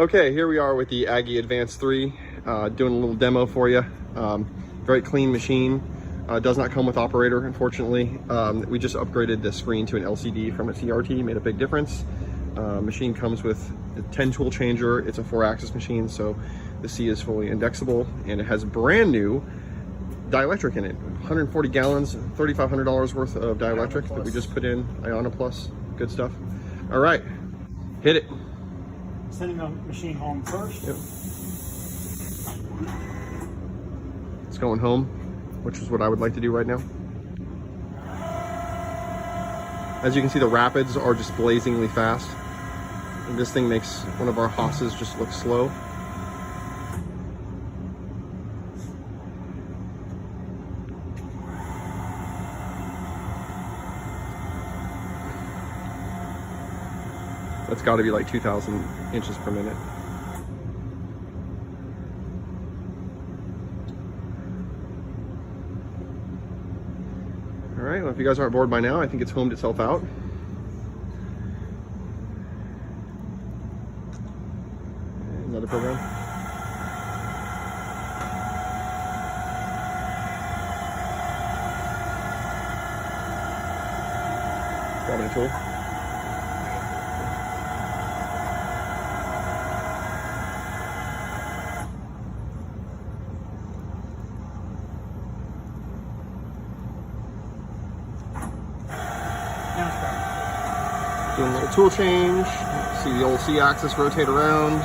Okay, here we are with the Agie Advance 3, doing a little demo for you. Very clean machine. Does not come with operator, unfortunately. We just upgraded the screen to an LCD from a CRT, made a big difference. Machine comes with a 10 tool changer. It's a 4-axis machine, so the C is fully indexable, and it has brand new dielectric in it. 140 gallons, $3,500 worth of dielectric that we just put in. Iona Plus, good stuff. All right, hit it. Sending the machine home first. Yep. It's going home, which is what I would like to do right now. As you can see, the rapids are just blazingly fast. And this thing makes one of our hosses just look slow. That's got to be like 2,000 inches per minute. All right, well, if you guys aren't bored by now, I think it's homed itself out. Another program. Grabbing a tool. Doing a little tool change. See the old C-axis rotate around.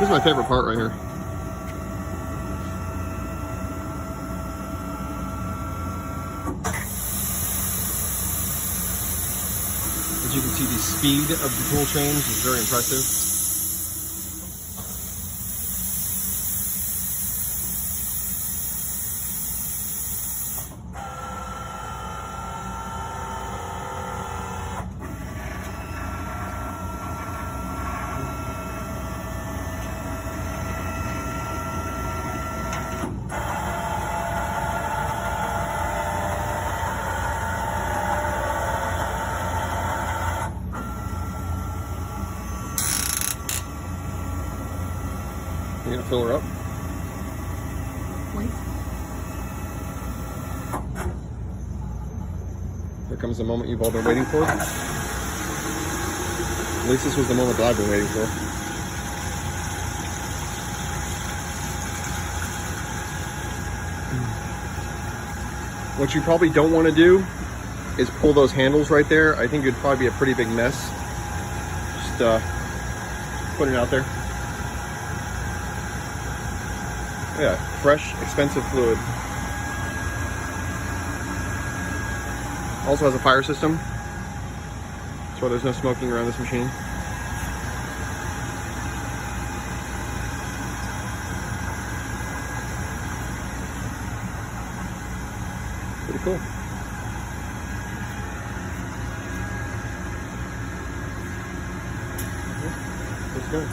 This is my favorite part right here. As you can see, the speed of the tool change is very impressive. You're gonna fill her up. Wait. Here comes the moment you've all been waiting for. At least this was the moment that I've been waiting for. What you probably don't want to do is pull those handles right there. I think it'd probably be a pretty big mess. Just put it out there. Yeah, fresh, expensive fluid. Also has a fire system. That's why there's no smoking around this machine. Pretty cool. Looks good.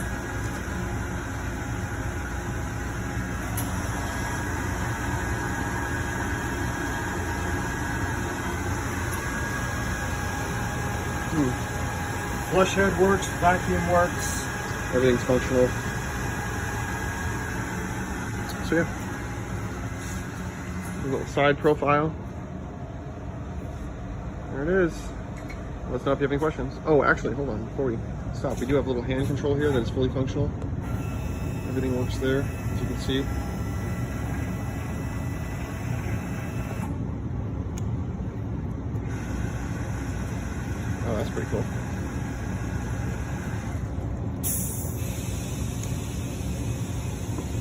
Flush head works, vacuum works. Everything's functional. So yeah, a little side profile. There it is. Let's know if you have any questions. Oh, actually, hold on, before we stop, we do have a little hand control here that is fully functional. Everything works there, as you can see. Oh, that's pretty cool.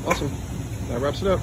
Awesome. That wraps it up.